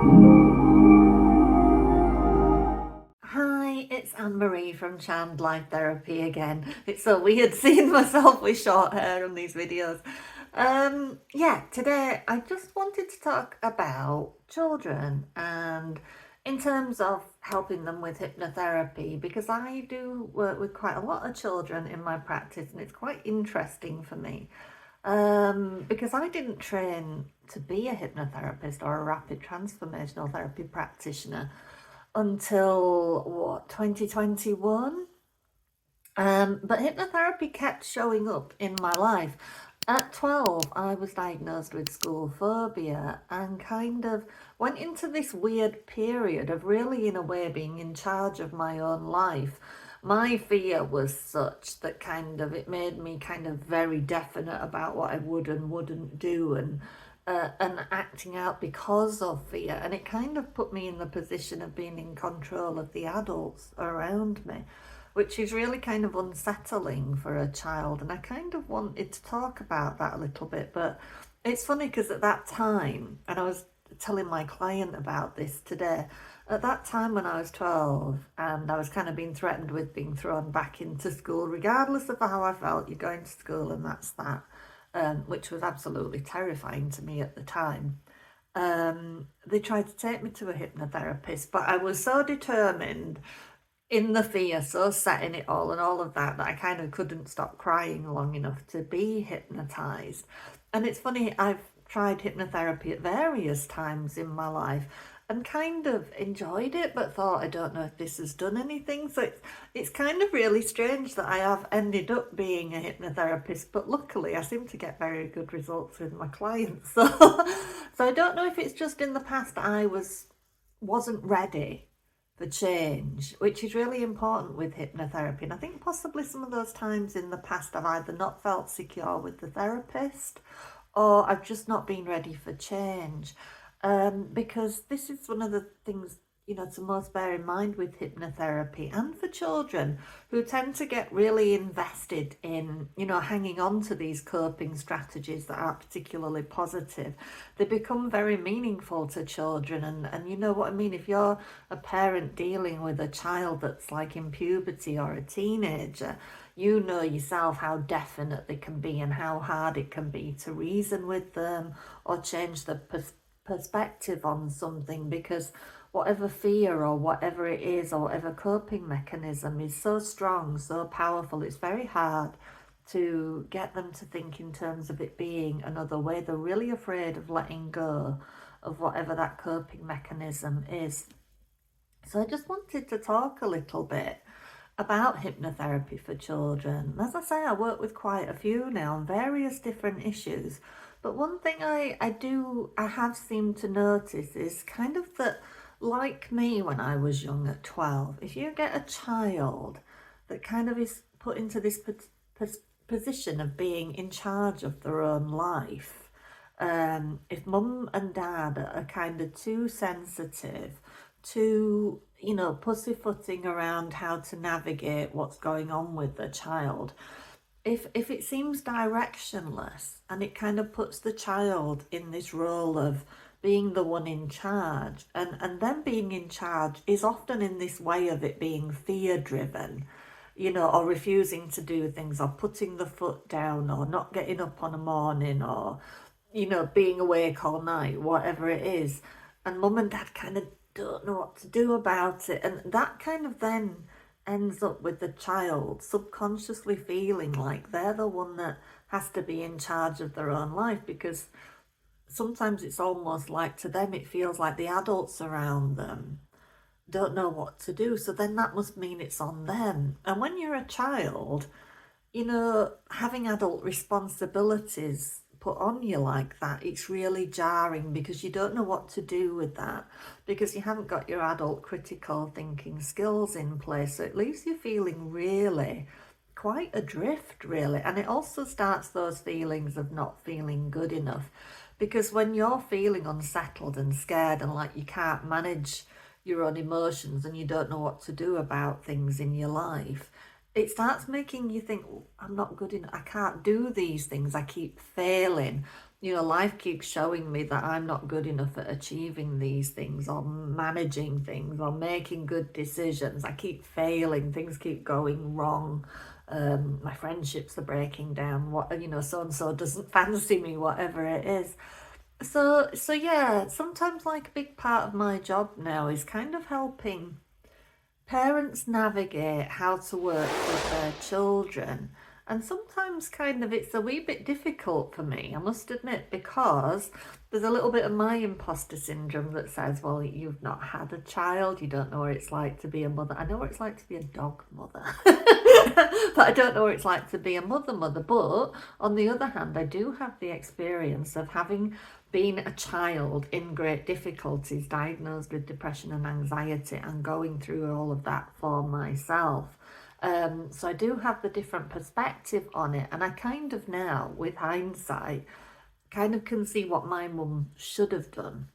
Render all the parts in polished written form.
Hi, it's Anne-Marie from Charmed Life Therapy again. It's so weird seeing myself with short hair on these videos. Yeah, today I just wanted to talk about children and in terms of helping them with hypnotherapy, because I do work with quite a lot of children in my practice and it's quite interesting for me. Because I didn't train to be a hypnotherapist or a rapid transformational therapy practitioner until what, 2021. But hypnotherapy kept showing up in my life. At 12, I was diagnosed with school phobia and kind of went into this weird period of really, in a way, being in charge of my own life. My fear was such that kind of it made me kind of very definite about what I would and wouldn't do, and acting out because of fear. And it kind of put me in the position of being in control of the adults around me, which is really kind of unsettling for a child. And I kind of wanted to talk about that a little bit. But it's funny because at that time, and I was telling my client about this today, at that time when I was 12 and I was kind of being threatened with being thrown back into school, regardless of how I felt, you're going to school and that's that, which was absolutely terrifying to me at the time. They tried to take me to a hypnotherapist, but I was so determined in the fear, so set in it all and all of that, that I kind of couldn't stop crying long enough to be hypnotized. And it's funny, I've tried hypnotherapy at various times in my life and kind of enjoyed it, but thought, I don't know if this has done anything. So it's kind of really strange that I have ended up being a hypnotherapist, but luckily I seem to get very good results with my clients. So I don't know if it's just in the past I wasn't ready for change, which is really important with hypnotherapy. And I think possibly some of those times in the past I've either not felt secure with the therapist or I've just not been ready for change. Because this is one of the things, to most bear in mind with hypnotherapy and for children who tend to get really invested in, hanging on to these coping strategies that are particularly positive. They become very meaningful to children. And you know what I mean? If you're a parent dealing with a child that's like in puberty or a teenager, you know yourself how definite they can be and how hard it can be to reason with them or change the perspective on something, because whatever fear or whatever it is or whatever coping mechanism is so strong, so powerful, it's very hard to get them to think in terms of it being another way. They're really afraid of letting go of whatever that coping mechanism is. So I just wanted to talk a little bit about hypnotherapy for children. As I say, I work with quite a few now on various different issues. But one thing I have seemed to notice is kind of that, like me when I was young at 12, if you get a child that kind of is put into this position of being in charge of their own life, if mum and dad are kind of too sensitive, too, pussyfooting around how to navigate what's going on with the child, if it seems directionless and it kind of puts the child in this role of being the one in charge, and them being in charge is often in this way of it being fear driven, or refusing to do things or putting the foot down or not getting up on a morning or, being awake all night, whatever it is. And mum and dad kind of don't know what to do about it. And that kind of then ends up with the child subconsciously feeling like they're the one that has to be in charge of their own life, because sometimes it's almost like to them it feels like the adults around them don't know what to do. So then that must mean it's on them. And when you're a child, having adult responsibilities put on you like that, it's really jarring because you don't know what to do with that, because you haven't got your adult critical thinking skills in place. So it leaves you feeling really quite adrift, really. And it also starts those feelings of not feeling good enough, because when you're feeling unsettled and scared and like you can't manage your own emotions and you don't know what to do about things in your life, it starts making you think, "Oh, I'm not good enough, I can't do these things, I keep failing." life keeps showing me that I'm not good enough at achieving these things or managing things or making good decisions. I keep failing, things keep going wrong. My friendships are breaking down. So and so doesn't fancy me, whatever it is. So yeah, sometimes like a big part of my job now is kind of helping parents navigate how to work with their children. And sometimes kind of it's a wee bit difficult for me, I must admit, because there's a little bit of my imposter syndrome that says, well, you've not had a child, you don't know what it's like to be a mother. I know what it's like to be a dog mother, but I don't know what it's like to be a mother. But on the other hand, I do have the experience of having been a child in great difficulties, diagnosed with depression and anxiety, and going through all of that for myself. So I do have the different perspective on it, and I kind of now, with hindsight, kind of can see what my mum should have done.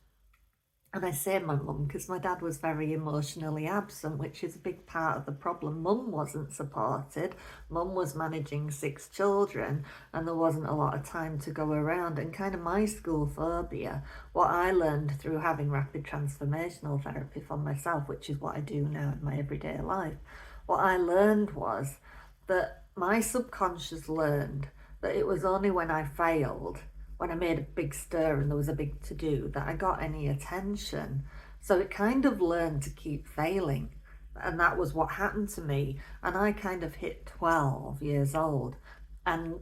And I say my mum because my dad was very emotionally absent, which is a big part of the problem. Mum wasn't supported. Mum was managing 6 children, and there wasn't a lot of time to go around. And kind of my school phobia, what I learned through having rapid transformational therapy for myself, which is what I do now in my everyday life, what I learned was that my subconscious learned that it was only when I failed, when I made a big stir and there was a big to do, that I got any attention. So it kind of learned to keep failing. And that was what happened to me. And I kind of hit 12 years old, and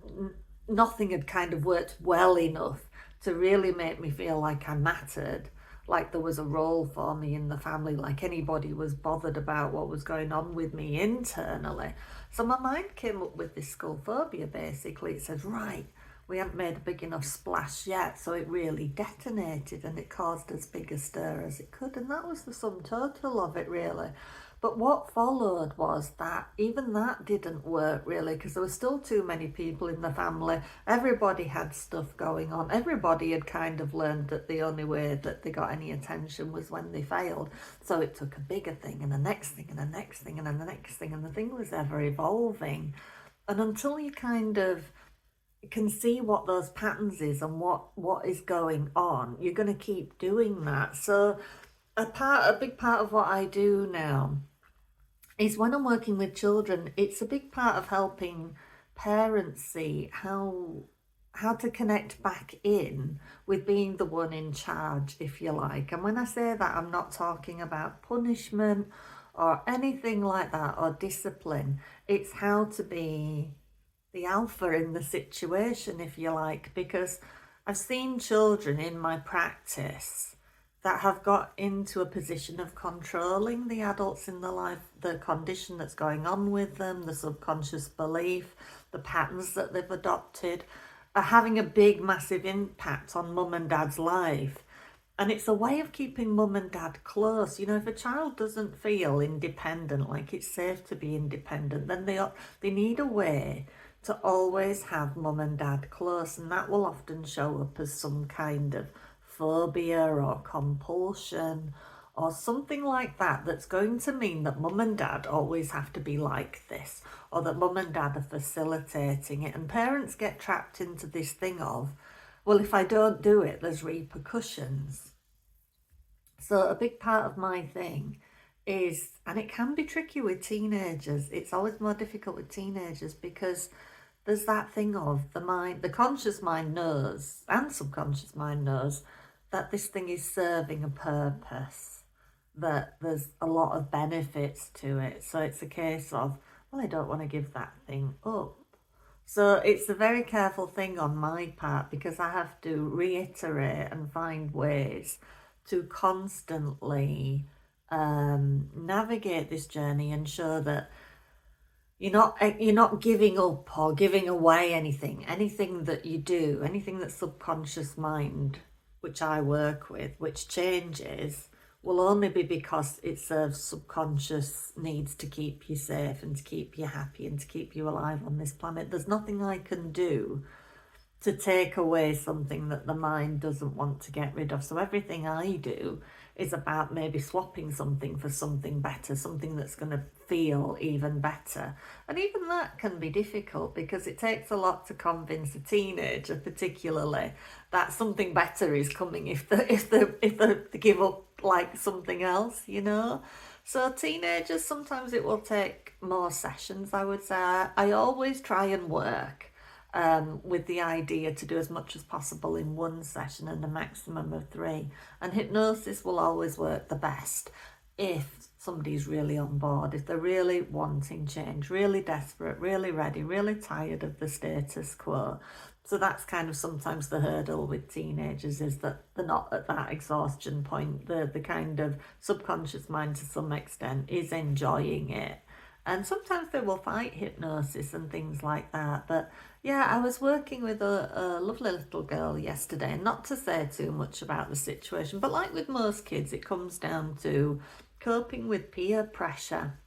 nothing had kind of worked well enough to really make me feel like I mattered, like there was a role for me in the family, like anybody was bothered about what was going on with me internally. So my mind came up with this school phobia, basically. It says, right, we haven't made a big enough splash yet, so it really detonated and it caused as big a stir as it could. And that was the sum total of it, really. But what followed was that even that didn't work, really, because there were still too many people in the family. Everybody had stuff going on. Everybody had kind of learned that the only way that they got any attention was when they failed. So it took a bigger thing and the next thing and the next thing and the next thing, and the thing was ever evolving. And until you kind of can see what those patterns is and what is going on, you're going to keep doing that. So a big part of what I do now is when I'm working with children, it's a big part of helping parents see how to connect back in with being the one in charge, if you like. And when I say that, I'm not talking about punishment or anything like that or discipline. It's how to be the alpha in the situation, if you like, because I've seen children in my practice that have got into a position of controlling the adults in their life, the condition that's going on with them, the subconscious belief, the patterns that they've adopted, are having a big, massive impact on mum and dad's life. And it's a way of keeping mum and dad close. If a child doesn't feel independent, like it's safe to be independent, then they need a way to always have mum and dad close. And that will often show up as some kind of phobia or compulsion or something like that, that's going to mean that mum and dad always have to be like this, or that mum and dad are facilitating it. And parents get trapped into this thing of, well, if I don't do it, there's repercussions. So a big part of my thing is, and it can be tricky with teenagers, it's always more difficult with teenagers, because there's that thing of the conscious mind knows, and subconscious mind knows, that this thing is serving a purpose, that there's a lot of benefits to it. So it's a case of, well, I don't want to give that thing up. So it's a very careful thing on my part, because I have to reiterate and find ways to constantly navigate this journey and show that you're not giving up or giving away anything that you do, anything that subconscious mind, which I work with, which changes, will only be because it serves subconscious needs to keep you safe and to keep you happy and to keep you alive on this planet. There's nothing I can do to take away something that the mind doesn't want to get rid of. So everything I do is about maybe swapping something for something better, something that's going to feel even better. And even that can be difficult because it takes a lot to convince a teenager, particularly, that something better is coming if they give up like something else, you know. So teenagers, sometimes it will take more sessions, I would say. I always try and work with the idea to do as much as possible in one session and a maximum of 3. And hypnosis will always work the best if somebody's really on board, if they're really wanting change, really desperate, really ready, really tired of the status quo. So that's kind of sometimes the hurdle with teenagers, is that they're not at that exhaustion point. The kind of subconscious mind to some extent is enjoying it. And sometimes they will fight hypnosis and things like that. But yeah, I was working with a lovely little girl yesterday, not to say too much about the situation, but like with most kids, it comes down to coping with peer pressure.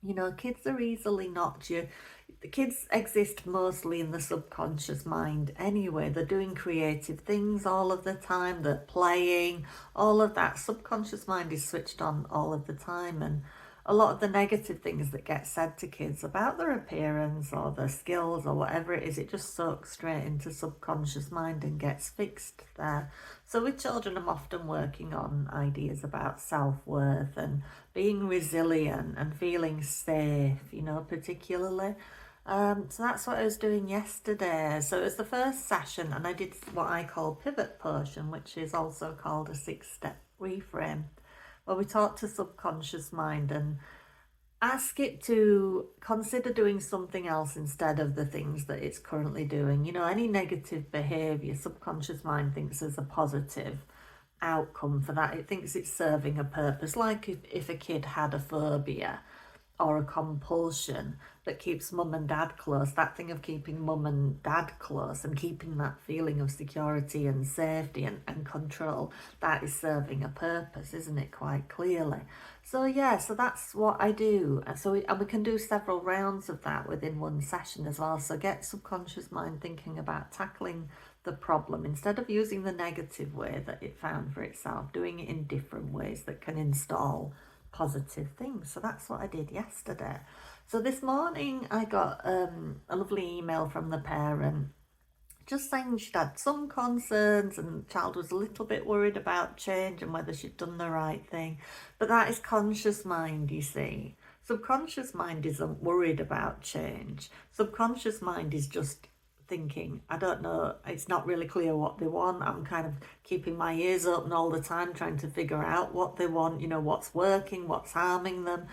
You know, kids are easily knocked. The kids exist mostly in the subconscious mind anyway. They're doing creative things all of the time, they're playing, all of that. Subconscious mind is switched on all of the time, and a lot of the negative things that get said to kids about their appearance or their skills or whatever it is, it just soaks straight into subconscious mind and gets fixed there. So with children, I'm often working on ideas about self-worth and being resilient and feeling safe, you know, particularly. So that's what I was doing yesterday. So it was the first session, and I did what I call pivot potion, which is also called a 6-step reframe, where we talk to subconscious mind and ask it to consider doing something else instead of the things that it's currently doing. You know, any negative behavior, subconscious mind thinks there's a positive outcome for that. It thinks it's serving a purpose. Like if a kid had a phobia or a compulsion that keeps mum and dad close, that thing of keeping mum and dad close and keeping that feeling of security and safety and control, that is serving a purpose, isn't it, quite clearly? So yeah, so that's what I do. And we can do several rounds of that within one session as well. So get subconscious mind thinking about tackling the problem instead of using the negative way that it found for itself, doing it in different ways that can install positive things. So that's what I did yesterday. So this morning I got a lovely email from the parent just saying she'd had some concerns and the child was a little bit worried about change and whether she'd done the right thing. But that is conscious mind, you see. Subconscious mind isn't worried about change. Subconscious mind is just thinking, I don't know, it's not really clear what they want. I'm kind of keeping my ears open all the time, trying to figure out what they want, you know, what's working, what's harming them.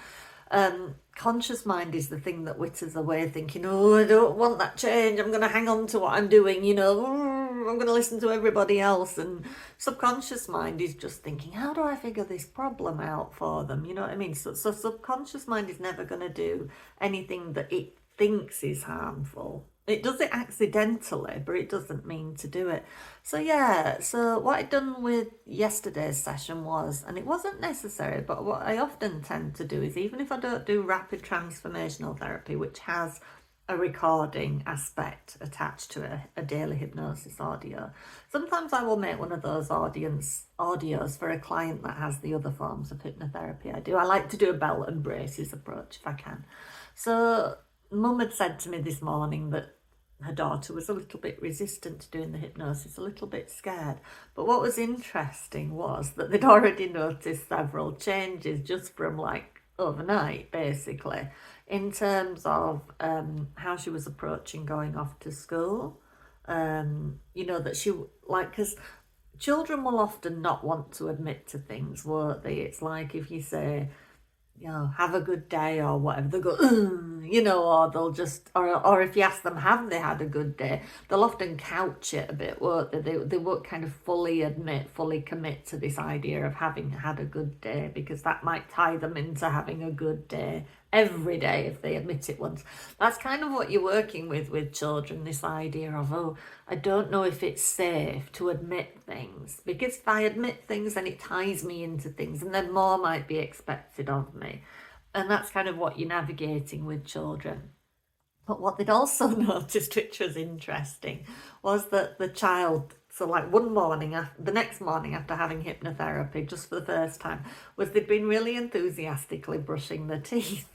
Conscious mind is the thing that witters away, thinking, oh, I don't want that change, I'm going to hang on to what I'm doing, you know, I'm going to listen to everybody else. And subconscious mind is just thinking, how do I figure this problem out for them, you know what I mean? So subconscious mind is never going to do anything that it thinks is harmful. It does it accidentally, but it doesn't mean to do it. So yeah, so what I'd done with yesterday's session was, and it wasn't necessary, but what I often tend to do is, even if I don't do rapid transformational therapy, which has a recording aspect attached to a daily hypnosis audio, sometimes I will make one of those audios for a client that has the other forms of hypnotherapy I do. I like to do a belt and braces approach if I can. So Mum had said to me this morning that her daughter was a little bit resistant to doing the hypnosis, a little bit scared. But what was interesting was that they'd already noticed several changes just from like overnight, basically, in terms of how she was approaching going off to school. You know, that she, like, because children will often not want to admit to things, won't they? It's like if you say, you know, have a good day or whatever, they'll go, you know, or they'll just, or if you ask them, have they had a good day, they'll often couch it a bit, won't they? They won't kind of fully commit to this idea of having had a good day, because that might tie them into having a good day every day if they admit it once. That's kind of what you're working with children, this idea of, oh, I don't know if it's safe to admit things, because if I admit things then it ties me into things and then more might be expected of me. And that's kind of what you're navigating with children. But what they'd also noticed, which was interesting, was that the child, so like one morning, the next morning after having hypnotherapy, just for the first time, was they'd been really enthusiastically brushing their teeth.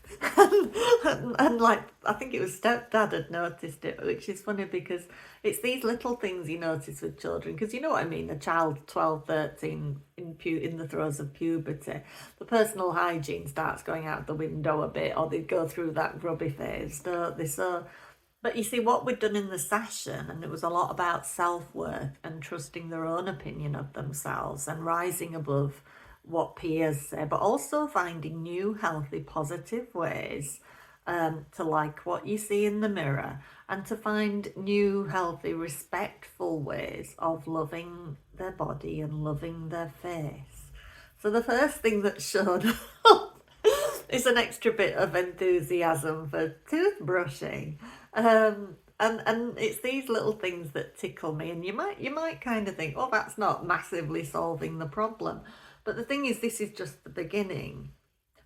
And like, I think it was stepdad had noticed it, which is funny because it's these little things you notice with children. Because you know what I mean, a child 12, 13 in the throes of puberty, the personal hygiene starts going out the window a bit, or they go through that grubby phase, don't they? So, but you see, what we'd done in the session, and it was a lot about self-worth and trusting their own opinion of themselves and rising above what peers say, but also finding new, healthy, positive ways to like what you see in the mirror, and to find new, healthy, respectful ways of loving their body and loving their face. So the first thing that showed up is an extra bit of enthusiasm for toothbrushing. And it's these little things that tickle me, and you might kind of think, oh, that's not massively solving the problem. But the thing is, this is just the beginning.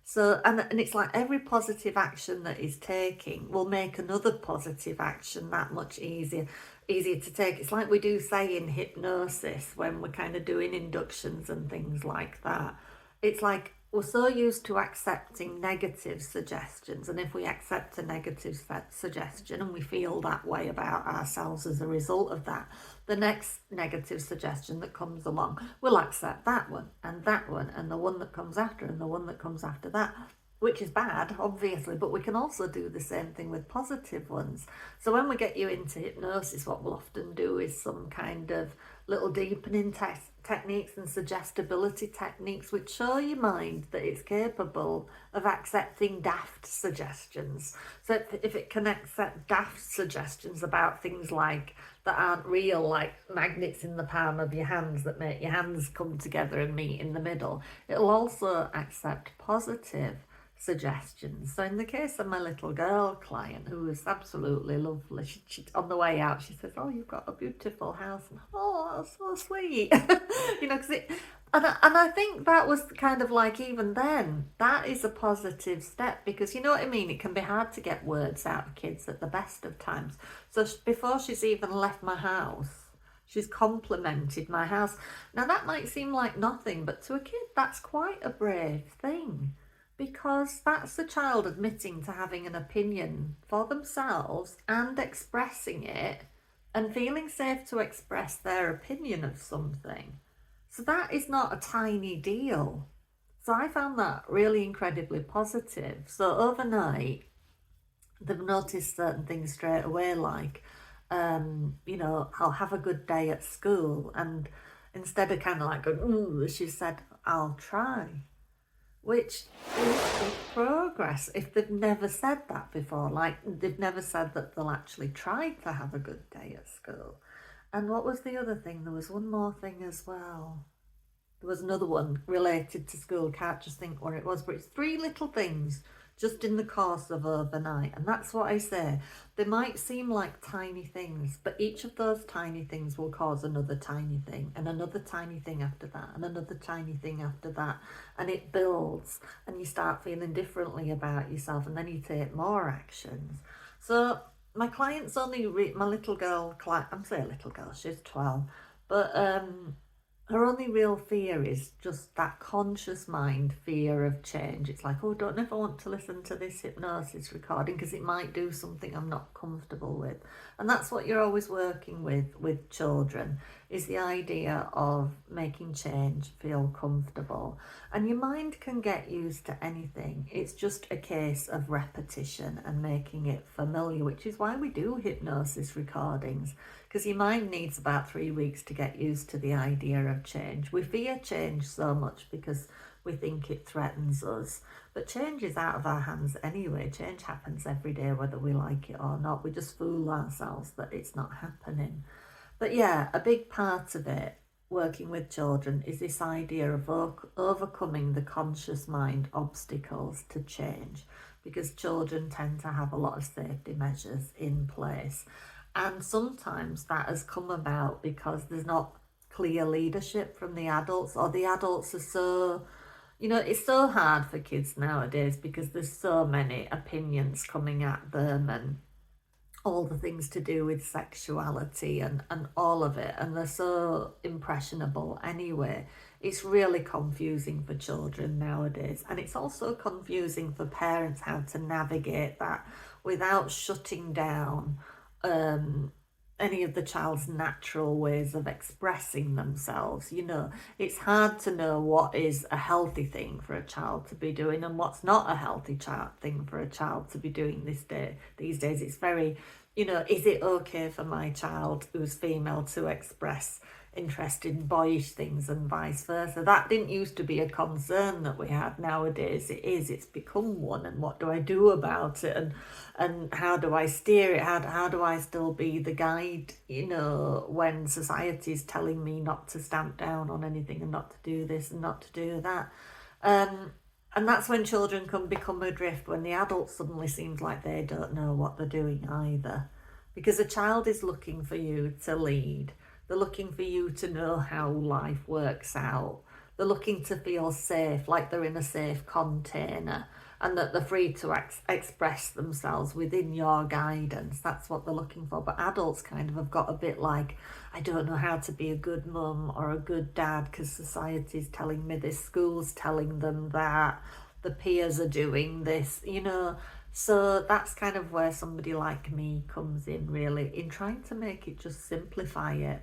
So, and it's like every positive action that he's taking will make another positive action that much easier to take. It's like we do say in hypnosis when we're kind of doing inductions and things like that. It's like we're so used to accepting negative suggestions, and if we accept a negative suggestion and we feel that way about ourselves as a result of that, the next negative suggestion that comes along, we'll accept that one and the one that comes after and the one that comes after that, which is bad, obviously, but we can also do the same thing with positive ones. So when we get you into hypnosis, what we'll often do is some kind of little deepening techniques and suggestibility techniques, which show your mind that it's capable of accepting daft suggestions. So if it can accept daft suggestions about things like that aren't real, like magnets in the palm of your hands that make your hands come together and meet in the middle, it'll also accept positive suggestions. So in the case of my little girl client, who was absolutely lovely, she on the way out, she says, oh, you've got a beautiful house. And, oh, that's so sweet. You know, because and I think that was kind of like, even then, that is a positive step, because you know what I mean, it can be hard to get words out of kids at the best of times. So before she's even left my house, she's complimented my house. Now that might seem like nothing, but to a kid, that's quite a brave thing, because that's the child admitting to having an opinion for themselves and expressing it and feeling safe to express their opinion of something. So that is not a tiny deal. So I found that really incredibly positive. So overnight, they've noticed certain things straight away, like, you know, I'll have a good day at school. And instead of kind of like going, ooh, she said, I'll try, which is progress. If they've never said that before, like they've never said that they'll actually try to have a good day at school. And what was the other thing? There was one more thing as well. There was another one related to school. Can't just think what it was, but it's three little things just in the course of overnight. And that's what I say. They might seem like tiny things, but each of those tiny things will cause another tiny thing, and another tiny thing after that, and another tiny thing after that. And it builds, and you start feeling differently about yourself, and then you take more actions. So my client's only, my little girl client, I'm saying little girl, she's 12, but her only real fear is just that conscious mind fear of change. It's like, oh, don't know if I want to listen to this hypnosis recording because it might do something I'm not comfortable with. And that's what you're always working with children, is the idea of making change feel comfortable. And your mind can get used to anything. It's just a case of repetition and making it familiar, which is why we do hypnosis recordings, because your mind needs about 3 weeks to get used to the idea of change. We fear change so much because we think it threatens us, but change is out of our hands anyway. Change happens every day, whether we like it or not. We just fool ourselves that it's not happening. But yeah, a big part of it, working with children, is this idea of overcoming the conscious mind obstacles to change, because children tend to have a lot of safety measures in place. And sometimes that has come about because there's not clear leadership from the adults, or the adults are so, you know, it's so hard for kids nowadays because there's so many opinions coming at them, and all the things to do with sexuality and all of it, and they're so impressionable anyway. It's really confusing for children nowadays, and it's also confusing for parents how to navigate that without shutting down any of the child's natural ways of expressing themselves. It's hard to know what is a healthy thing for a child to be doing and what's not a healthy child thing for a child to be doing these days. It's very, is it okay for my child who's female to express interest in boyish things and vice versa? That didn't used to be a concern that we had. Nowadays it's become one, and what do I do about it, and how do I steer it? How do I still be the guide, when society is telling me not to stamp down on anything and not to do this and not to do that? And that's when children can become adrift, when the adult suddenly seems like they don't know what they're doing either. Because a child is looking for you to lead. They're looking for you to know how life works out. They're looking to feel safe, like they're in a safe container, and that they're free to express themselves within your guidance. That's what they're looking for. But adults kind of have got a bit like, I don't know how to be a good mum or a good dad because society's telling me this, school's telling them that, the peers are doing this, So that's kind of where somebody like me comes in, really, in trying to make it, just simplify it,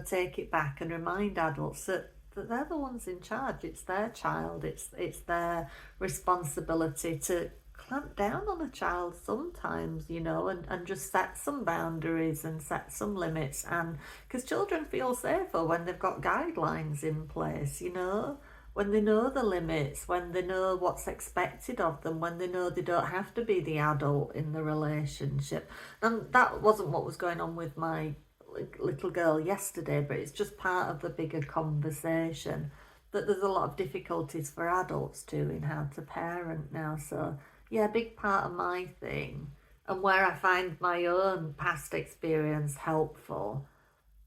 take it back and remind adults that they're the ones in charge. It's their child. It's their responsibility to clamp down on a child sometimes, and just set some boundaries and set some limits. And because children feel safer when they've got guidelines in place, when they know the limits, when they know what's expected of them, when they know they don't have to be the adult in the relationship. And that wasn't what was going on with my little girl yesterday, but it's just part of the bigger conversation that there's a lot of difficulties for adults too in how to parent now. So yeah, a big part of my thing, and where I find my own past experience helpful,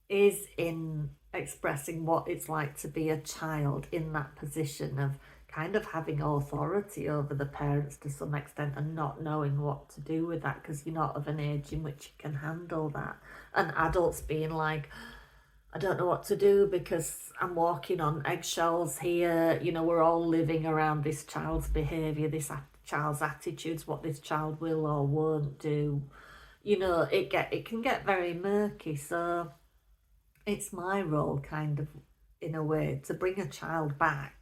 is in expressing what it's like to be a child in that position of kind of having authority over the parents to some extent, and not knowing what to do with that because you're not of an age in which you can handle that. And adults being like, I don't know what to do because I'm walking on eggshells here. We're all living around this child's behaviour, this child's attitudes, what this child will or won't do. It can get very murky. So it's my role, kind of, in a way, to bring a child back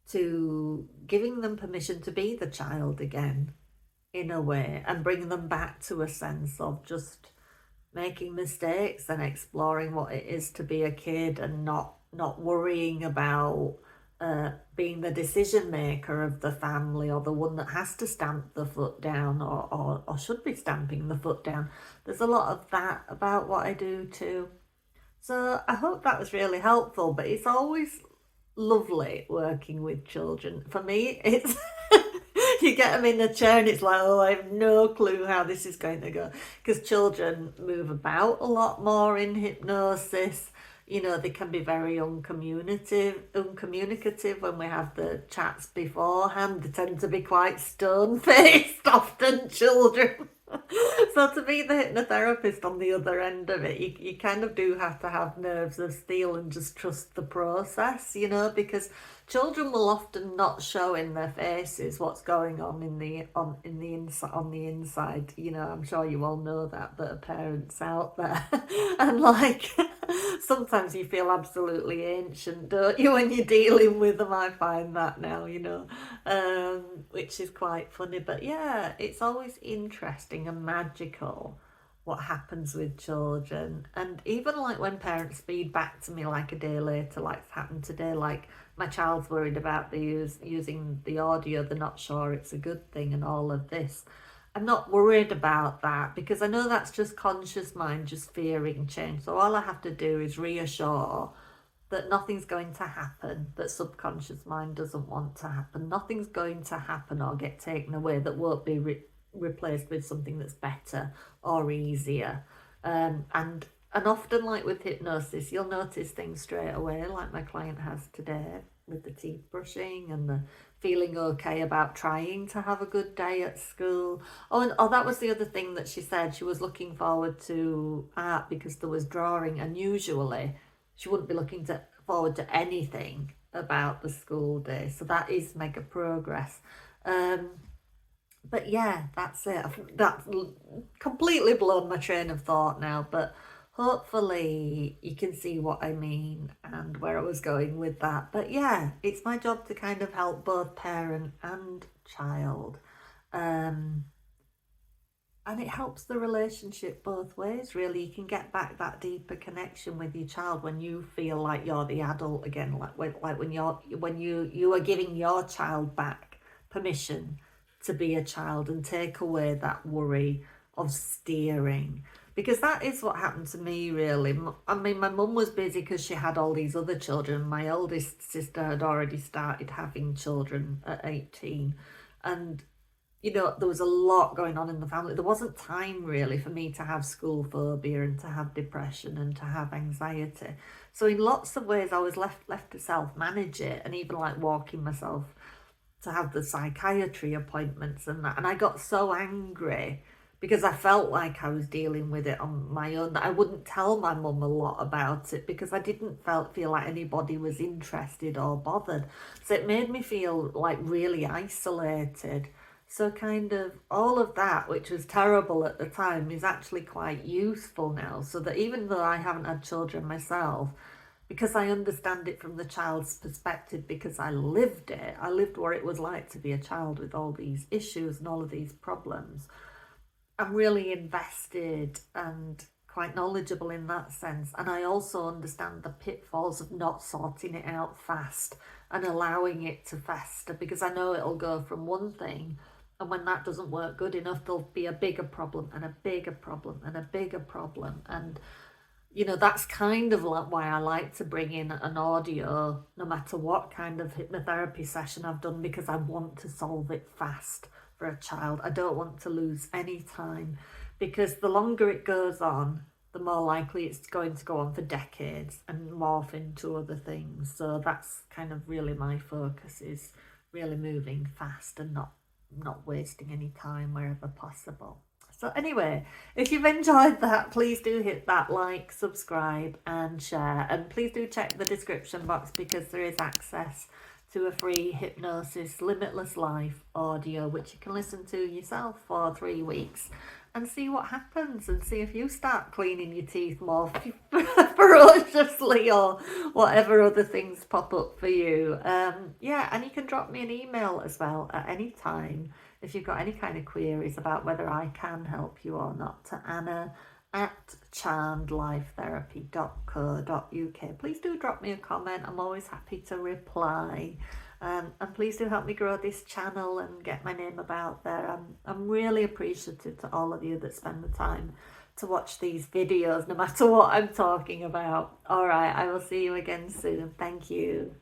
to giving them permission to be the child again, in a way, and bring them back to a sense of just making mistakes and exploring what it is to be a kid, and not worrying about being the decision maker of the family, or the one that has to stamp the foot down, or should be stamping the foot down. There's a lot of that about what I do too. So I hope that was really helpful, but it's always lovely working with children. For me, it's you get them in a chair and it's like, oh, I have no clue how this is going to go, because children move about a lot more in hypnosis. They can be very uncommunicative when we have the chats beforehand. They tend to be quite stone-faced, often, children. So to be the hypnotherapist on the other end of it, you kind of do have to have nerves of steel and just trust the process, because children will often not show in their faces what's going on on the inside. I'm sure you all know that are parents out there. And like sometimes you feel absolutely ancient, don't you, when you're dealing with them? I find that now, which is quite funny. But yeah, it's always interesting and magical what happens with children. And even like when parents feed back to me like a day later, like it's happened today, like my child's worried about using the audio, they're not sure it's a good thing and all of this. I'm not worried about that, because I know that's just conscious mind just fearing change. So all I have to do is reassure that nothing's going to happen that subconscious mind doesn't want to happen. Nothing's going to happen or get taken away that won't be replaced with something that's better or easier. And often, like with hypnosis, you'll notice things straight away, like my client has today with the teeth brushing and the feeling okay about trying to have a good day at school. Oh, and that was the other thing that she said. She was looking forward to art because there was drawing, and usually she wouldn't be looking forward to anything about the school day. So that is mega progress. But yeah, that's it. That's completely blown my train of thought now, but hopefully you can see what I mean and where I was going with that. But yeah, it's my job to kind of help both parent and child. Um, and it helps the relationship both ways, really. You can get back that deeper connection with your child when you feel like you're the adult again, like when you are giving your child back permission to be a child and take away that worry of steering, because that is what happened to me, really. I mean, my mum was busy because she had all these other children. My oldest sister had already started having children at 18, and there was a lot going on in the family. There wasn't time really for me to have school phobia and to have depression and to have anxiety. So in lots of ways, I was left to self-manage it, and even like walking myself to have the psychiatry appointments and that. And I got so angry because I felt like I was dealing with it on my own, that I wouldn't tell my mum a lot about it because I didn't feel like anybody was interested or bothered. So it made me feel like really isolated. So kind of all of that, which was terrible at the time, is actually quite useful now. So that even though I haven't had children myself, because I understand it from the child's perspective, because I lived it, I lived what it was like to be a child with all these issues and all of these problems, I'm really invested and quite knowledgeable in that sense. And I also understand the pitfalls of not sorting it out fast and allowing it to fester, because I know it'll go from one thing, and when that doesn't work good enough, there'll be a bigger problem and a bigger problem and a bigger problem. And that's kind of like why I like to bring in an audio no matter what kind of hypnotherapy session I've done, because I want to solve it fast for a child. I don't want to lose any time, because the longer it goes on, the more likely it's going to go on for decades and morph into other things. So that's kind of really my focus, is really moving fast and not wasting any time wherever possible. So anyway, if you've enjoyed that, please do hit that like, subscribe and share. And please do check the description box, because there is access to a free hypnosis limitless life audio, which you can listen to yourself for 3 weeks and see what happens, and see if you start cleaning your teeth more ferociously, or whatever other things pop up for you. Yeah, and you can drop me an email as well at any time if you've got any kind of queries about whether I can help you or not, to anna@charmedlifetherapy.co.uk. Please do drop me a comment. I'm always happy to reply. And please do help me grow this channel and get my name about there. I'm really appreciative to all of you that spend the time to watch these videos, no matter what I'm talking about. All right, I will see you again soon. Thank you.